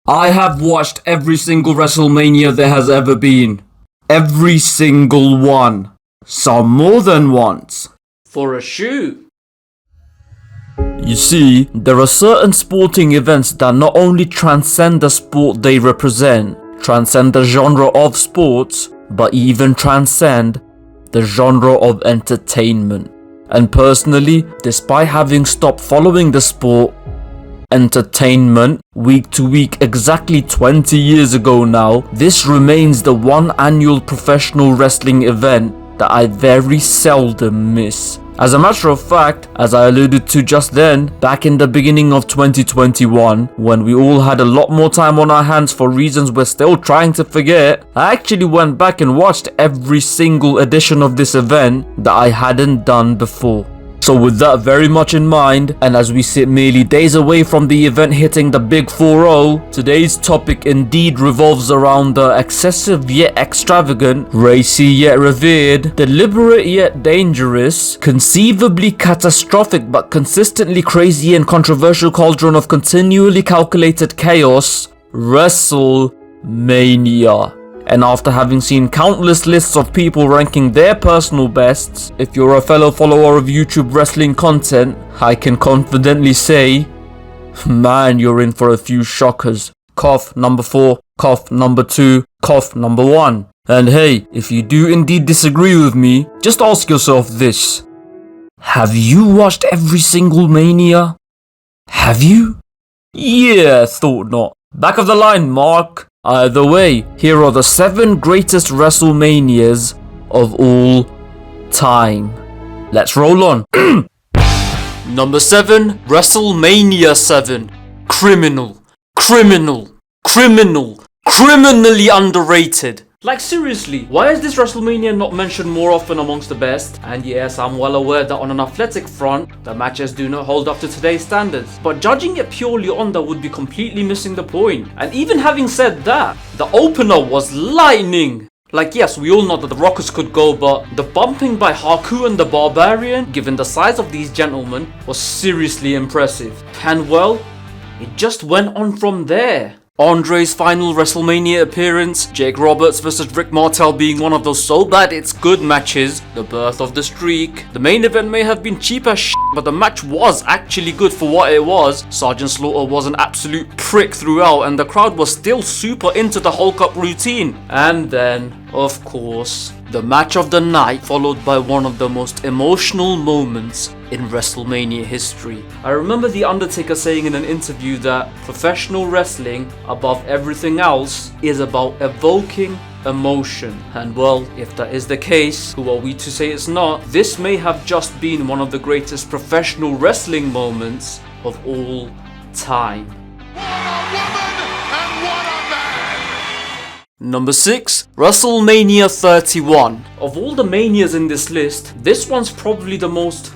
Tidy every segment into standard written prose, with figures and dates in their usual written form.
I have watched every single WrestleMania there has ever been. Every single one. Some more than once. For a shoot. You see, there are certain sporting events that not only transcend the sport they represent, transcend the genre of sports, but even transcend the genre of entertainment. And personally, despite having stopped following the sport, entertainment, week to week exactly 20 years ago now, this remains the one annual professional wrestling event that I very seldom miss. As a matter of fact, as I alluded to just then, back in the beginning of 2021, when we all had a lot more time on our hands for reasons we're still trying to forget, I actually went back and watched every single edition of this event that I hadn't done before. So with that very much in mind, and as we sit merely days away from the event hitting the big 4-0, today's topic indeed revolves around the excessive yet extravagant, racy yet revered, deliberate yet dangerous, conceivably catastrophic but consistently crazy and controversial cauldron of continually calculated chaos, WrestleMania. And after having seen countless lists of people ranking their personal bests, if you're a fellow follower of YouTube wrestling content, I can confidently say, man, you're in for a few shockers. Cough number 4, cough number 2, cough number 1. And hey, if you do indeed disagree with me, just ask yourself this. Have you watched every single Mania? Have you? Yeah, thought not. Back of the line, Mark. Either way, here are the 7 greatest WrestleManias of all time. Let's roll on. Number 7, WrestleMania 7. Criminally underrated. Like seriously, why is this WrestleMania not mentioned more often amongst the best? And yes, I'm well aware that on an athletic front, the matches do not hold up to today's standards. But judging it purely on that would be completely missing the point. And even having said that, the opener was lightning. Like yes, we all know that the Rockers could go, but the bumping by Haku and the Barbarian, given the size of these gentlemen, was seriously impressive. And well, it just went on from there. Andre's final WrestleMania appearance, Jake Roberts vs Rick Martel being one of those so bad it's good matches, the birth of the streak. The main event may have been cheap as shit, but the match was actually good for what it was. Sergeant Slaughter was an absolute prick throughout and the crowd was still super into the Hulk up routine. And then, of course, the match of the night, followed by one of the most emotional moments in WrestleMania history. I remember The Undertaker saying in an interview that professional wrestling, above everything else, is about evoking emotion. And well, if that is the case, who are we to say it's not? This may have just been one of the greatest professional wrestling moments of all time. Number 6, WrestleMania 31. Of all the manias in this list, this one's probably the most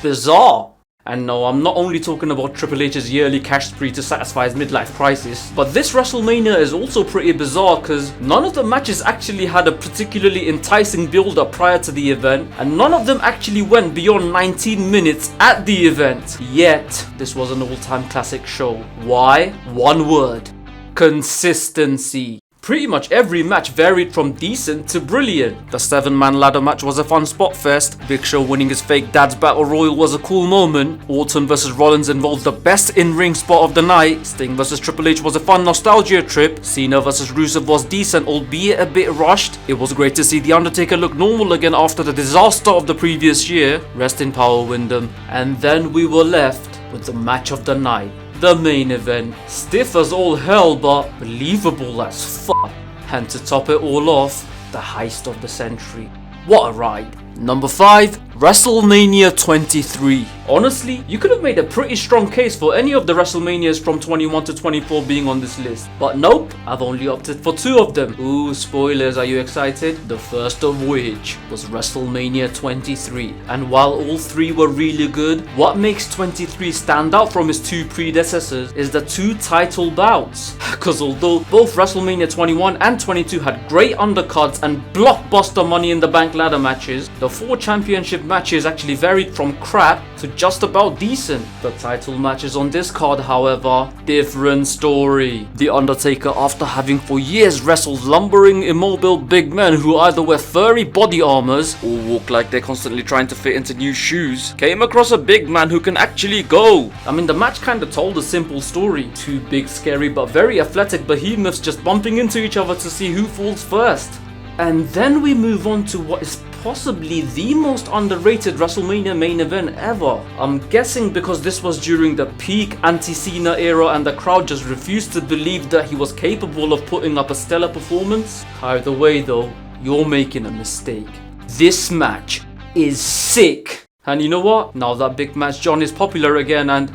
bizarre. And no, I'm not only talking about Triple H's yearly cash spree to satisfy his midlife crisis, but this WrestleMania is also pretty bizarre because none of the matches actually had a particularly enticing build-up prior to the event, and none of them actually went beyond 19 minutes at the event. Yet, this was an all-time classic show. Why? One word. Consistency. Pretty much every match varied from decent to brilliant. The 7-man ladder match was a fun spot fest. Big Show winning his fake dad's battle royal was a cool moment. Orton vs Rollins involved the best in-ring spot of the night. Sting vs Triple H was a fun nostalgia trip. Cena vs Russo was decent, albeit a bit rushed. It was great to see The Undertaker look normal again after the disaster of the previous year. Rest in power, Wyndham. And then we were left with the match of the night. The main event, stiff as all hell but believable as fuck. And to top it all off, the heist of the century. What a ride. Number 5, WrestleMania 23. Honestly, you could have made a pretty strong case for any of the WrestleManias from 21 to 24 being on this list. But nope, I've only opted for 2 of them. Ooh, spoilers, are you excited? The first of which was WrestleMania 23. And while all 3 were really good, what makes 23 stand out from his 2 predecessors is the 2 title bouts. Cause although both WrestleMania 21 and 22 had great undercards and blockbuster Money in the Bank ladder matches, the 4 championship matches actually varied from crap to to just about decent. The title matches on this card, however, different story. The Undertaker, after having for years wrestled lumbering, immobile big men who either wear furry body armors or walk like they're constantly trying to fit into new shoes, came across a big man who can actually go. I mean, the match kinda told a simple story. Two big, scary but very athletic behemoths just bumping into each other to see who falls first. And then we move on to what is possibly the most underrated WrestleMania main event ever. I'm guessing because this was during the peak anti-Cena era and the crowd just refused to believe that he was capable of putting up a stellar performance. Either way though, you're making a mistake. This match is sick. And you know what? Now that Big Match John is popular again and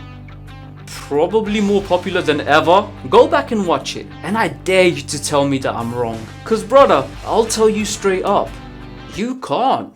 probably more popular than ever, go back and watch it. And I dare you to tell me that I'm wrong. Cause brother, I'll tell you straight up, you can't.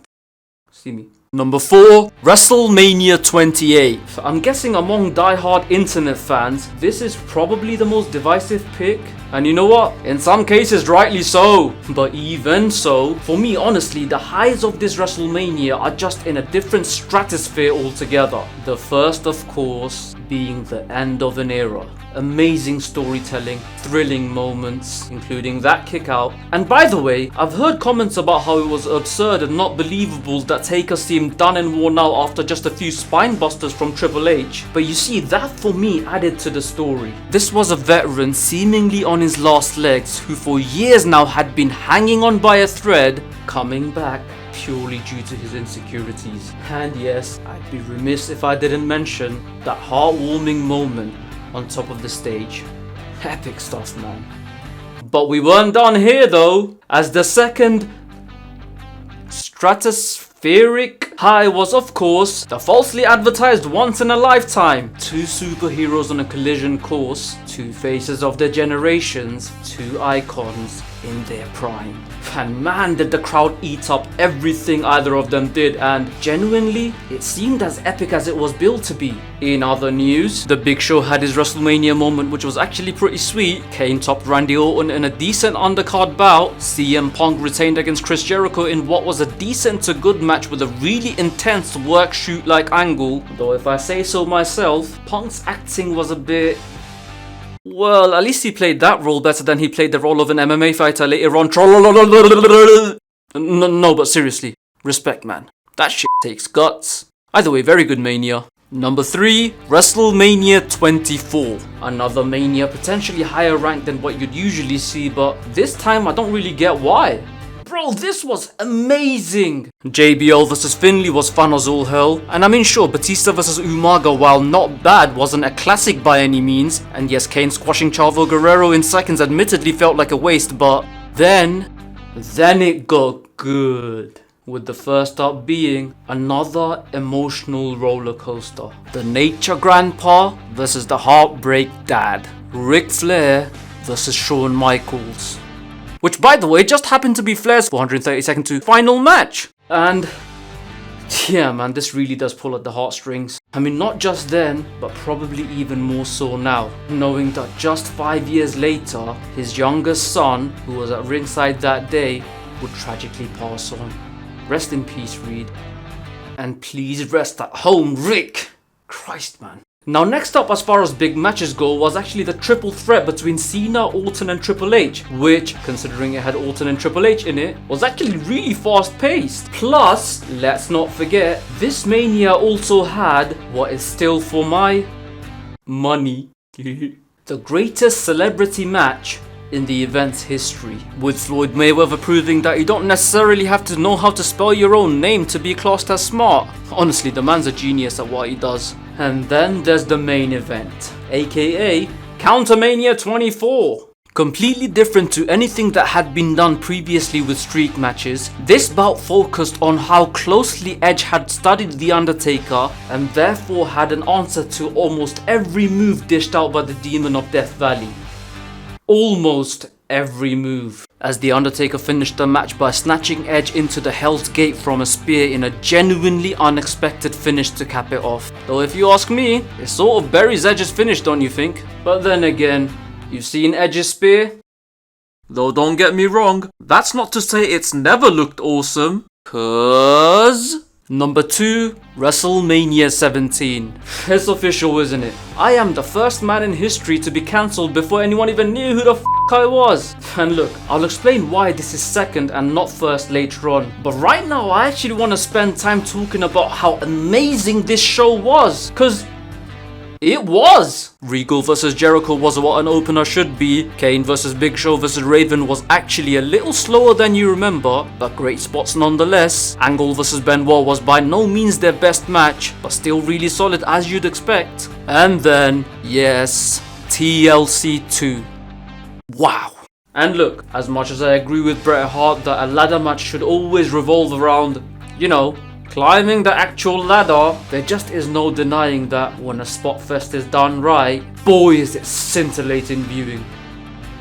See me. Number 4, WrestleMania 28. I'm guessing among die-hard internet fans, this is probably the most divisive pick. And you know what? In some cases, rightly so. But even so, for me, honestly, the highs of this WrestleMania are just in a different stratosphere altogether. The first, of course, being the end of an era. Amazing storytelling, thrilling moments, including that kick out. And by the way, I've heard comments about how it was absurd and not believable that Taker seemed done and worn out after just a few spine busters from Triple H. But you see, that for me added to the story. This was a veteran seemingly on his last legs who for years now had been hanging on by a thread, coming back purely due to his insecurities. And yes, I'd be remiss if I didn't mention that heartwarming moment on top of the stage. Epic stuff, man. But we weren't done here though, as the second stratospheric high was of course the falsely advertised once in a lifetime. Two superheroes on a collision course, two faces of their generations, two icons in their prime. And man, did the crowd eat up everything either of them did, and genuinely, it seemed as epic as it was billed to be. In other news, the Big Show had his WrestleMania moment, which was actually pretty sweet. Kane topped Randy Orton in a decent undercard bout. CM Punk retained against Chris Jericho in what was a decent to good match with a really intense work shoot-like angle. Though if I say so myself, Punk's acting was a bit... well, at least he played that role better than he played the role of an MMA fighter later on. No, but seriously, respect, man. That shit takes guts. Either way, very good Mania. Number 3, WrestleMania 24. Another Mania potentially higher ranked than what you'd usually see, but this time I don't really get why. Bro, this was amazing! JBL vs Finlay was fun as all hell, and I mean sure, Batista vs Umaga, while not bad, wasn't a classic by any means, and yes, Kane squashing Chavo Guerrero in seconds admittedly felt like a waste, but then it got good. With the first up being another emotional roller coaster. The Nature Grandpa versus the Heartbreak Dad. Ric Flair versus Shawn Michaels. Which, by the way, just happened to be Flair's 432nd to final match. And yeah, man, this really does pull at the heartstrings. I mean, not just then, but probably even more so now, knowing that just 5 years later, his youngest son, who was at ringside that day, would tragically pass on. Rest in peace, Reed. And please rest at home, Rick. Christ, man. Now next up as far as big matches go was actually the triple threat between Cena, Orton and Triple H, which, considering it had Orton and Triple H in it, was actually really fast paced. Plus, let's not forget, this Mania also had what is still for my money, the greatest celebrity match in the event's history, with Floyd Mayweather proving that you don't necessarily have to know how to spell your own name to be classed as smart. Honestly, the man's a genius at what he does. And then there's the main event, aka Countermania 24. Completely different to anything that had been done previously with streak matches, this bout focused on how closely Edge had studied The Undertaker and therefore had an answer to almost every move dished out by the Demon of Death Valley. Almost every move, as The Undertaker finished the match by snatching Edge into the Hell's Gate from a spear in a genuinely unexpected finish to cap it off. Though if you ask me, it sort of buries Edge's finish, don't you think? But then again, you've seen Edge's spear? Though don't get me wrong, that's not to say it's never looked awesome, cause Number 2, WrestleMania 17. It's official, isn't it? I am the first man in history to be cancelled before anyone even knew who the I was. And look, I'll explain why this is second and not first later on. But right now, I actually want to spend time talking about how amazing this show was. Cause it was! Regal vs Jericho was what an opener should be. Kane vs Big Show vs Raven was actually a little slower than you remember, but great spots nonetheless. Angle vs Benoit was by no means their best match, but still really solid as you'd expect. And then, yes, TLC 2. Wow. And look, as much as I agree with Bret Hart that a ladder match should always revolve around, you know, climbing the actual ladder, there just is no denying that when a spot fest is done right, boy is it scintillating viewing.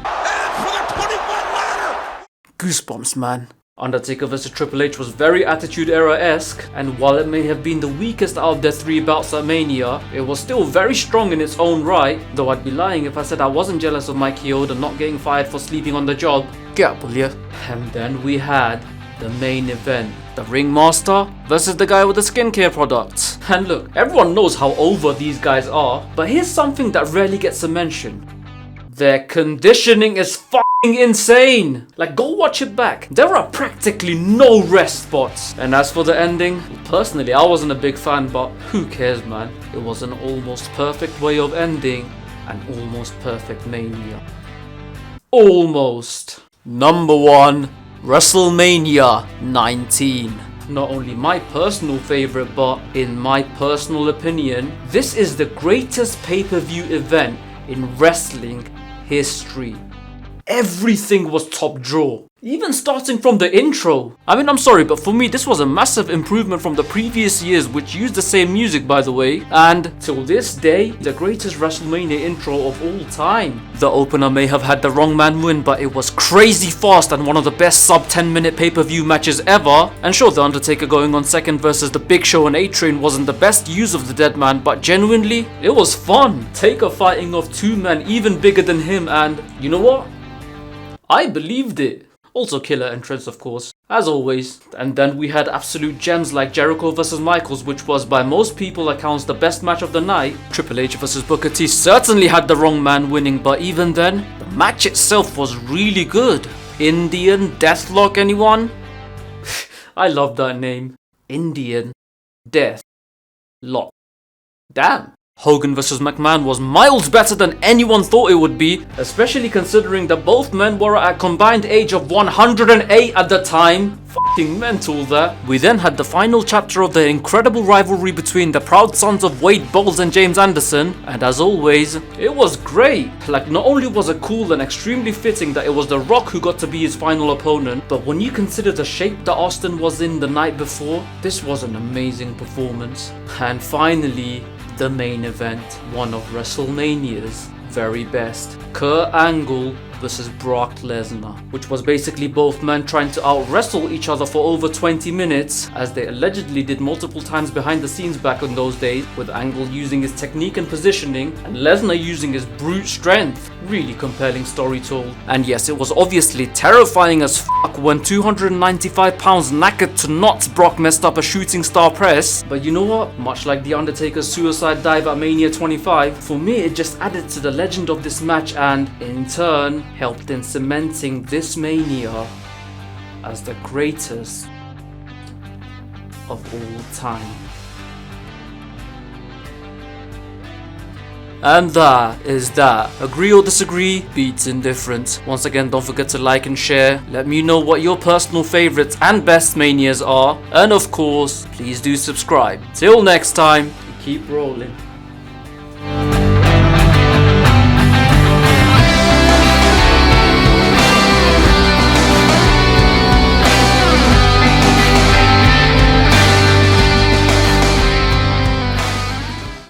And for the 21 ladder! Goosebumps, man. Undertaker vs Triple H was very Attitude Era-esque, and while it may have been the weakest out of their 3 bouts at Mania, it was still very strong in its own right, though I'd be lying if I said I wasn't jealous of Mike Chioda not getting fired for sleeping on the job. Get up, will ya? And then we had the main event. The Ringmaster versus the guy with the skincare products. And look, everyone knows how over these guys are, but here's something that rarely gets a mention. Their conditioning is f***ing insane. Like, go watch it back. There are practically no rest spots. And as for the ending, personally I wasn't a big fan, but who cares, man. It was an almost perfect way of ending an almost perfect Mania. Almost. Number 1. WrestleMania 19. Not only my personal favorite, but in my personal opinion, this is the greatest pay-per-view event in wrestling history. Everything was top draw. Even starting from the intro. I mean, I'm sorry, but for me this was a massive improvement from the previous years, which used the same music, by the way, and till this day, the greatest WrestleMania intro of all time. The opener may have had the wrong man win, but it was crazy fast and one of the best sub 10-minute pay-per-view matches ever. And sure, the Undertaker going on second versus the Big Show and A-Train wasn't the best use of the dead man, but genuinely, it was fun. Taker fighting off 2 men even bigger than him, and you know what? I believed it. Also killer entrance, of course, as always. And then we had absolute gems like Jericho vs Michaels, which was by most people accounts the best match of the night. Triple H vs Booker T certainly had the wrong man winning, but even then, the match itself was really good. Indian Deathlock, anyone? I love that name. Indian Deathlock. Damn. Hogan vs McMahon was miles better than anyone thought it would be, especially considering that both men were at a combined age of 108 at the time. Fucking mental that. We then had the final chapter of the incredible rivalry between the proud sons of Wade Bowles and James Anderson, and as always, it was great. Like, not only was it cool and extremely fitting that it was The Rock who got to be his final opponent, but when you consider the shape that Austin was in the night before, this was an amazing performance. And finally, the main event, one of WrestleMania's very best. Kurt Angle versus Brock Lesnar, which was basically both men trying to out-wrestle each other for over 20 minutes, as they allegedly did multiple times behind the scenes back in those days, with Angle using his technique and positioning, and Lesnar using his brute strength. Really compelling story told. And yes, it was obviously terrifying as fuck when 295 pounds knackered to knots Brock messed up a shooting star press, but you know what? Much like The Undertaker's suicide dive at Mania 25, for me it just added to the legend of this match and, in turn, helped in cementing this Mania as the greatest of all time. And that is that. Agree or disagree, beats indifference. Once again, don't forget to like and share. Let me know what your personal favorites and best Manias are. And of course, please do subscribe. Till next time, keep rolling.